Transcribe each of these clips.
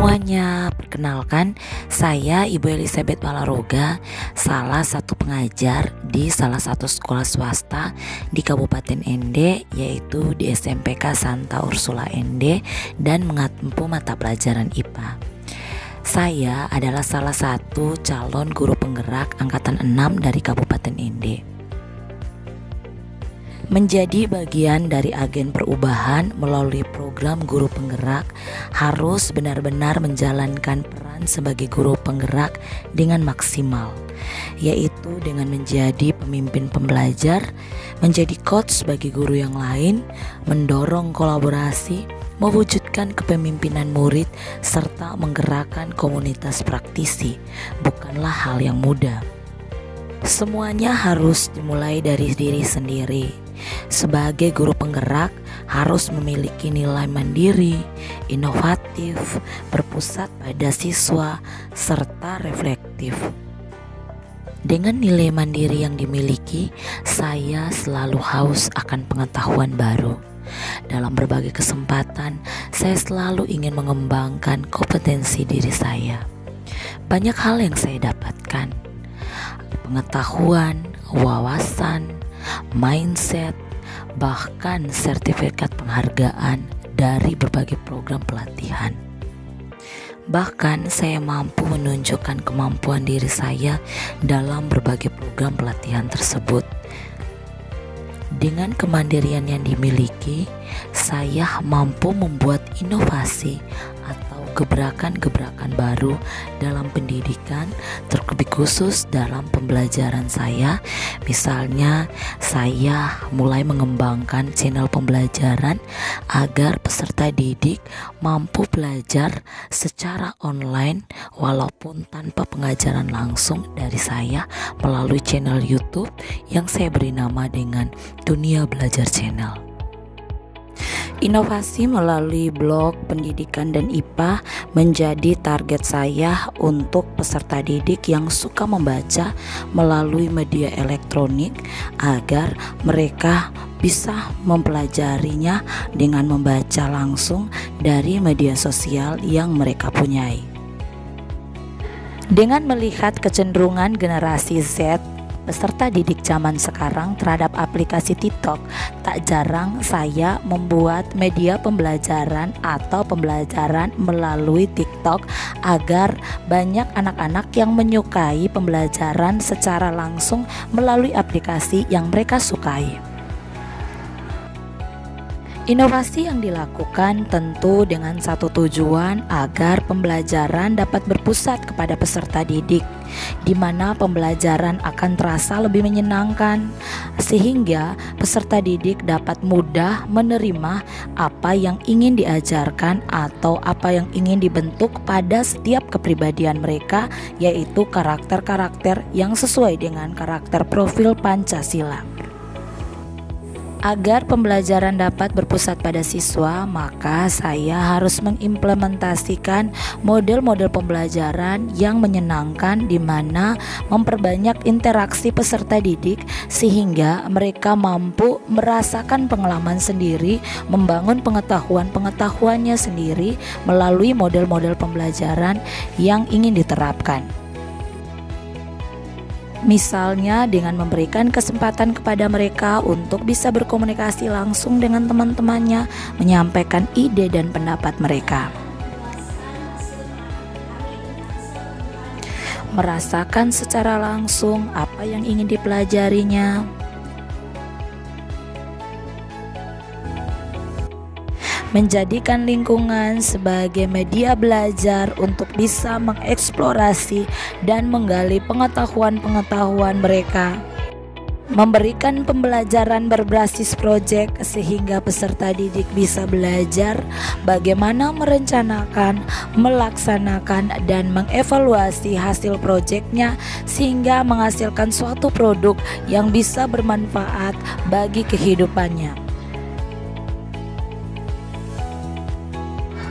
semuanya, perkenalkan saya Ibu Elizabeth Malaroga, salah satu pengajar di salah satu sekolah swasta di Kabupaten Ende, yaitu di SMPK Santa Ursula Ende, dan mengampu mata pelajaran IPA. Saya adalah salah satu calon guru penggerak angkatan 6 dari Kabupaten Ende. Menjadi bagian dari agen perubahan melalui program guru penggerak harus benar-benar menjalankan peran sebagai guru penggerak dengan maksimal, yaitu dengan menjadi pemimpin pembelajar, menjadi coach bagi guru yang lain, mendorong kolaborasi, mewujudkan kepemimpinan murid, serta menggerakkan komunitas praktisi. Bukanlah hal yang mudah. Semuanya harus dimulai dari diri sendiri. Sebagai guru penggerak harus memiliki nilai mandiri, inovatif, berpusat pada siswa, serta reflektif. Dengan nilai mandiri yang dimiliki, saya selalu haus akan pengetahuan baru. Dalam berbagai kesempatan, saya selalu ingin mengembangkan kompetensi diri saya. Banyak hal yang saya dapatkan: pengetahuan, wawasan, mindset, bahkan sertifikat penghargaan dari berbagai program pelatihan. Bahkan saya mampu menunjukkan kemampuan diri saya dalam berbagai program pelatihan tersebut. Dengan kemandirian yang dimiliki, saya mampu membuat inovasi atau gebrakan-gebrakan baru dalam pendidikan, terlebih khusus dalam pembelajaran saya. Misalnya, saya mulai mengembangkan channel pembelajaran agar peserta didik mampu belajar secara online walaupun tanpa pengajaran langsung dari saya melalui channel YouTube yang saya beri nama dengan Dunia Belajar Channel. Inovasi melalui blog pendidikan dan IPA menjadi target saya untuk peserta didik yang suka membaca melalui media elektronik agar mereka bisa mempelajarinya dengan membaca langsung dari media sosial yang mereka punyai. Dengan melihat kecenderungan generasi Z peserta didik zaman sekarang terhadap aplikasi TikTok, tak jarang saya membuat media pembelajaran atau pembelajaran melalui TikTok agar banyak anak-anak yang menyukai pembelajaran secara langsung melalui aplikasi yang mereka sukai. Inovasi yang dilakukan tentu dengan satu tujuan agar pembelajaran dapat berpusat kepada peserta didik, di mana pembelajaran akan terasa lebih menyenangkan, sehingga peserta didik dapat mudah menerima apa yang ingin diajarkan atau apa yang ingin dibentuk pada setiap kepribadian mereka, yaitu karakter-karakter yang sesuai dengan karakter profil Pancasila. Agar pembelajaran dapat berpusat pada siswa, maka saya harus mengimplementasikan model-model pembelajaran yang menyenangkan, di mana memperbanyak interaksi peserta didik sehingga mereka mampu merasakan pengalaman sendiri, membangun pengetahuan-pengetahuannya sendiri melalui model-model pembelajaran yang ingin diterapkan. Misalnya dengan memberikan kesempatan kepada mereka untuk bisa berkomunikasi langsung dengan teman-temannya, menyampaikan ide dan pendapat mereka. Merasakan secara langsung apa yang ingin dipelajarinya. Menjadikan lingkungan sebagai media belajar untuk bisa mengeksplorasi dan menggali pengetahuan-pengetahuan mereka. Memberikan pembelajaran berbasis proyek sehingga peserta didik bisa belajar bagaimana merencanakan, melaksanakan, dan mengevaluasi hasil proyeknya sehingga menghasilkan suatu produk yang bisa bermanfaat bagi kehidupannya.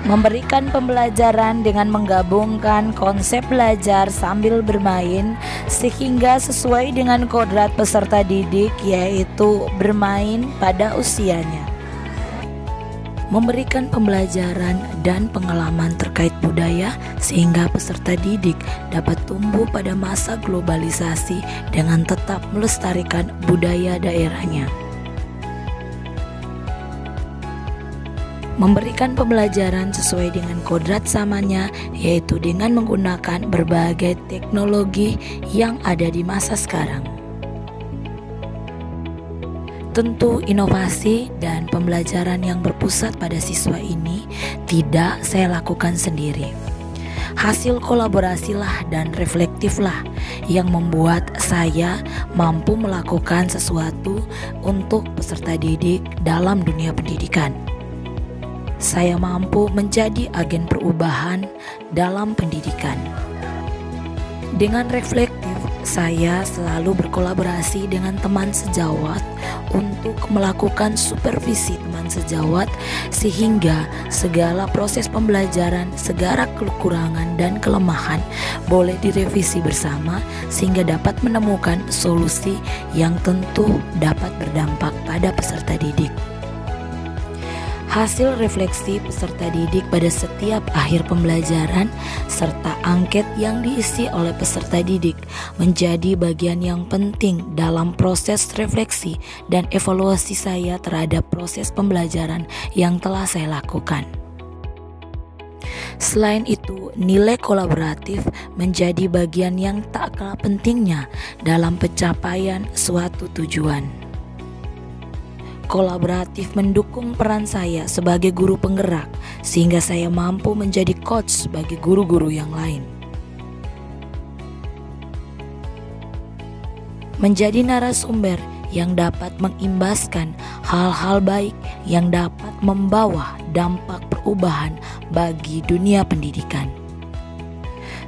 Memberikan pembelajaran dengan menggabungkan konsep belajar sambil bermain sehingga sesuai dengan kodrat peserta didik, yaitu bermain pada usianya. memberikan pembelajaran dan pengalaman terkait budaya sehingga peserta didik dapat tumbuh pada masa globalisasi dengan tetap melestarikan budaya daerahnya. Memberikan pembelajaran sesuai dengan kodrat zamannya, yaitu dengan menggunakan berbagai teknologi yang ada di masa sekarang. Tentu inovasi dan pembelajaran yang berpusat pada siswa ini tidak saya lakukan sendiri. Hasil kolaborasilah dan reflektiflah yang membuat saya mampu melakukan sesuatu untuk peserta didik dalam dunia pendidikan. Saya mampu menjadi agen perubahan dalam pendidikan. Dengan reflektif, saya selalu berkolaborasi dengan teman sejawat untuk melakukan supervisi teman sejawat sehingga segala proses pembelajaran, segala kekurangan dan kelemahan boleh direvisi bersama sehingga dapat menemukan solusi yang tentu dapat berdampak pada peserta didik. Hasil refleksi peserta didik pada setiap akhir pembelajaran serta angket yang diisi oleh peserta didik menjadi bagian yang penting dalam proses refleksi dan evaluasi saya terhadap proses pembelajaran yang telah saya lakukan. Selain itu, nilai kolaboratif menjadi bagian yang tak kalah pentingnya dalam pencapaian suatu tujuan. Kolaboratif mendukung peran saya sebagai guru penggerak sehingga saya mampu menjadi coach bagi guru-guru yang lain. Menjadi narasumber yang dapat mengimbaskan hal-hal baik yang dapat membawa dampak perubahan bagi dunia pendidikan.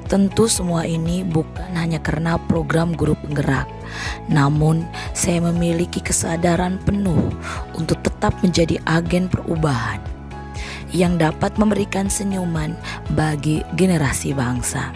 Tentu semua ini bukan hanya karena program guru penggerak, namun saya memiliki kesadaran penuh untuk tetap menjadi agen perubahan yang dapat memberikan senyuman bagi generasi bangsa.